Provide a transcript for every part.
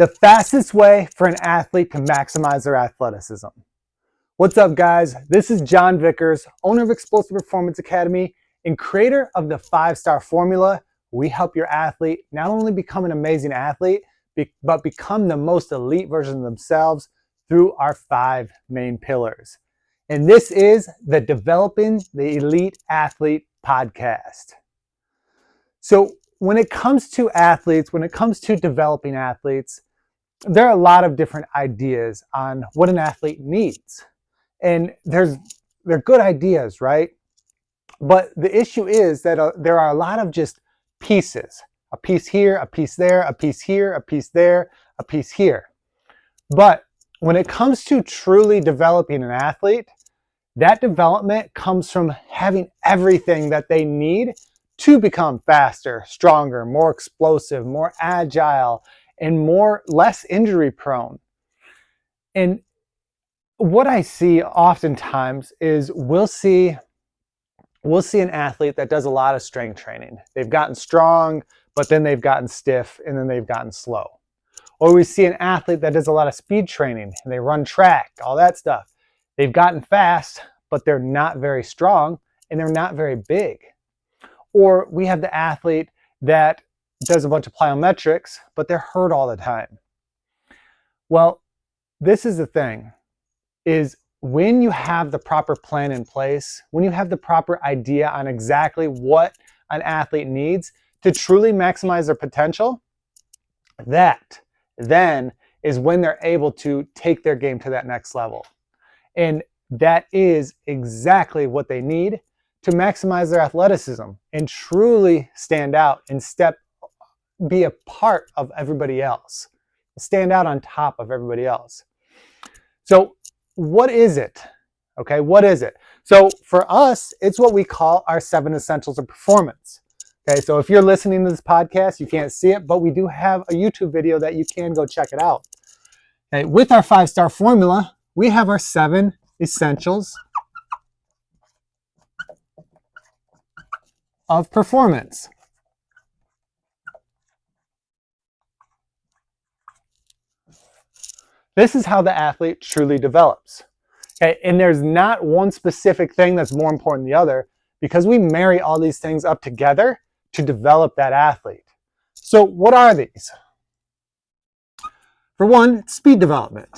The fastest way for an athlete to maximize their athleticism. What's up, guys? This is John Vickers, owner of Explosive Performance Academy and creator of the 5-Star Formula. We help your athlete not only become an amazing athlete, but become the most elite version of themselves through our 5 main pillars. And this is the Developing the Elite Athlete podcast. So when it comes to athletes, when it comes to developing athletes, there are a lot of different ideas on what an athlete needs. And they're good ideas, right? But the issue is that there are a lot of just pieces. A piece here, a piece there, a piece here, a piece there, a piece here. But when it comes to truly developing an athlete, that development comes from having everything that they need to become faster, stronger, more explosive, more agile, and less injury prone. And what I see oftentimes is we'll see an athlete that does a lot of strength training. They've gotten strong, but then they've gotten stiff, and then they've gotten slow. Or we see an athlete that does a lot of speed training, and they run track, all that stuff. They've gotten fast, but they're not very strong, and they're not very big. Or we have the athlete that does a bunch of plyometrics, but they're hurt all the time. Well, this is the thing, is when you have the proper plan in place, when you have the proper idea on exactly what an athlete needs to truly maximize their potential, that then is when they're able to take their game to that next level. And that is exactly what they need to maximize their athleticism and truly stand out and be a part of everybody else, stand out on top of everybody else. So what is it? Okay, what is it? So for us, it's what we call our 7 essentials of performance. Okay, so if you're listening to this podcast, you can't see it, but we do have a YouTube video that you can go check it out. Okay, with our 5-Star Formula, we have our 7 essentials of performance. This is how the athlete truly develops. Okay, and there's not one specific thing that's more important than the other because we marry all these things up together to develop that athlete. So what are these? For one, speed development.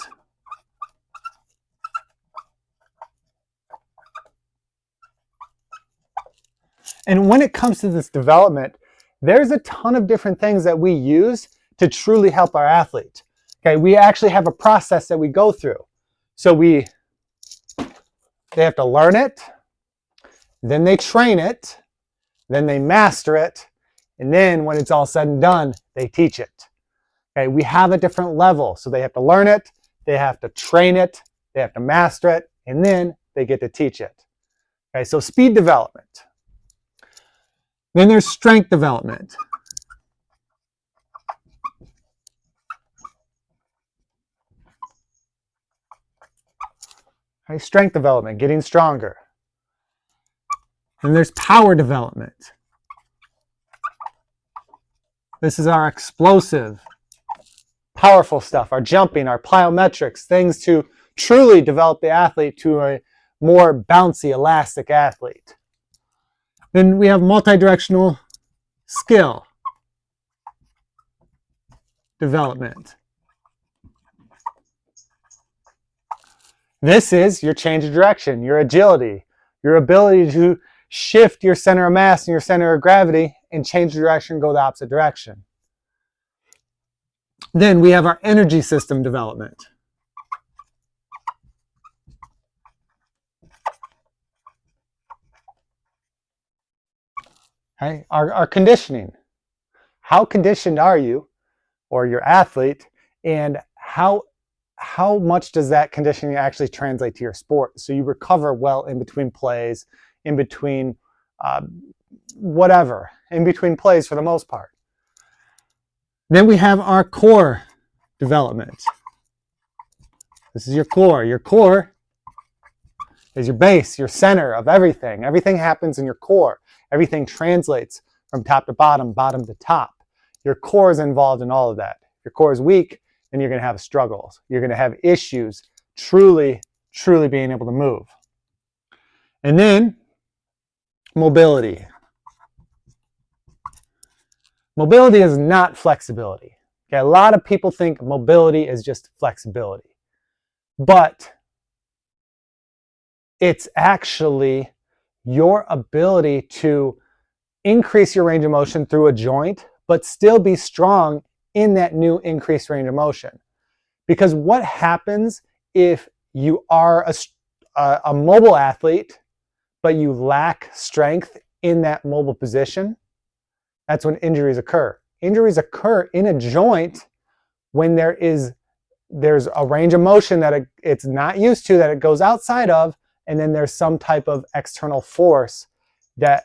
And when it comes to this development, there's a ton of different things that we use to truly help our athlete. Okay, we actually have a process that we go through. So they have to learn it, then they train it, then they master it, and then when it's all said and done, they teach it. Okay, we have a different level. So they have to learn it, they have to train it, they have to master it, and then they get to teach it. Okay, so speed development. Then there's strength development. Okay, strength development, getting stronger. Then there's power development. This is our explosive, powerful stuff, our jumping, our plyometrics, things to truly develop the athlete to a more bouncy, elastic athlete. Then we have multi-directional skill development. This is your change of direction, your agility, your ability to shift your center of mass and your center of gravity and change the direction, go the opposite direction. Then we have our energy system development. Okay, our conditioning. How conditioned are you or your athlete, and how much does that conditioning actually translate to your sport? So you recover well in between plays, in between whatever, in between plays for the most part. Then we have our core development. This is your core. Your core is your base, your center of everything. Everything happens in your core. Everything translates from top to bottom, bottom to top. Your core is involved in all of that. If your core is weak, and you're going to have struggles. You're going to have issues truly being able to move. And then mobility. Mobility is not flexibility. Okay, a lot of people think mobility is just flexibility, but it's actually your ability to increase your range of motion through a joint, but still be strong in that new increased range of motion. Because what happens if you are a mobile athlete, but you lack strength in that mobile position? That's when injuries occur. Injuries occur in a joint when there's a range of motion that it's not used to, that it goes outside of, and then there's some type of external force that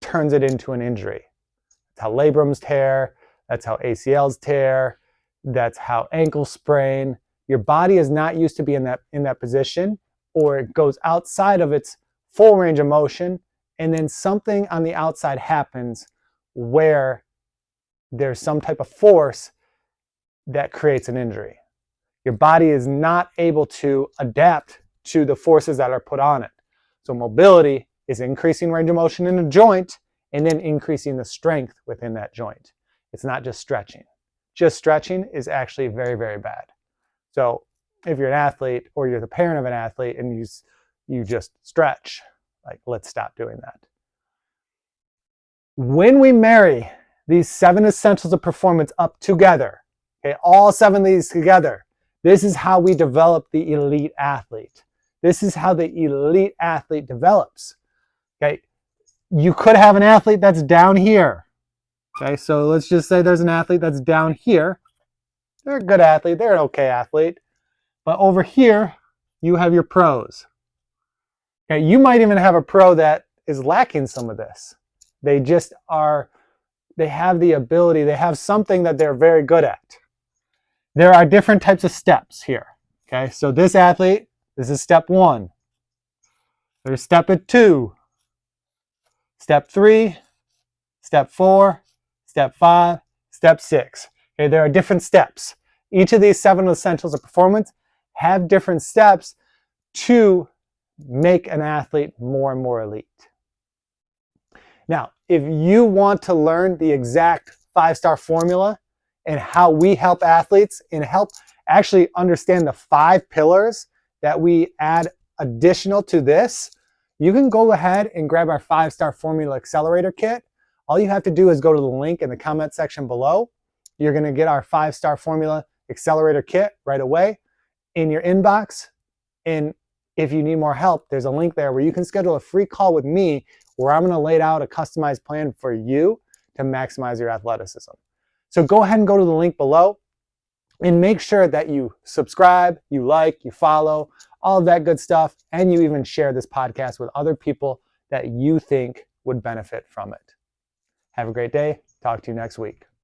turns it into an injury. That's how labrums tear, that's how ACLs tear, that's how ankles sprain. Your body is not used to be in that position, or it goes outside of its full range of motion, and then something on the outside happens where there's some type of force that creates an injury. Your body is not able to adapt to the forces that are put on it. So mobility is increasing range of motion in a joint and then increasing the strength within that joint. It's not just stretching. Just stretching is actually very, very bad. So if you're an athlete or you're the parent of an athlete and you just stretch, like, let's stop doing that. When we marry these 7 essentials of performance up together, okay, all 7 of these together, this is how we develop the elite athlete. This is how the elite athlete develops. Okay, you could have an athlete that's down here. Okay, so let's just say there's an athlete that's down here. They're a good athlete, they're an okay athlete. But over here, you have your pros. Okay, you might even have a pro that is lacking some of this. They have the ability, they have something that they're very good at. There are different types of steps here. Okay, so this athlete, this is step 1. There's step 2, step 3, step 4, step 5, step 6. Okay, there are different steps. Each of these 7 essentials of performance have different steps to make an athlete more and more elite. Now, if you want to learn the exact 5-star formula and how we help athletes and help actually understand the 5 pillars that we add additional to this, you can go ahead and grab our 5-star formula accelerator kit. All you have to do is go to the link in the comment section below. You're going to get our 5-star formula accelerator kit right away in your inbox. And if you need more help, there's a link there where you can schedule a free call with me where I'm going to lay out a customized plan for you to maximize your athleticism. So go ahead and go to the link below and make sure that you subscribe, you like, you follow, all of that good stuff, and you even share this podcast with other people that you think would benefit from it. Have a great day. Talk to you next week.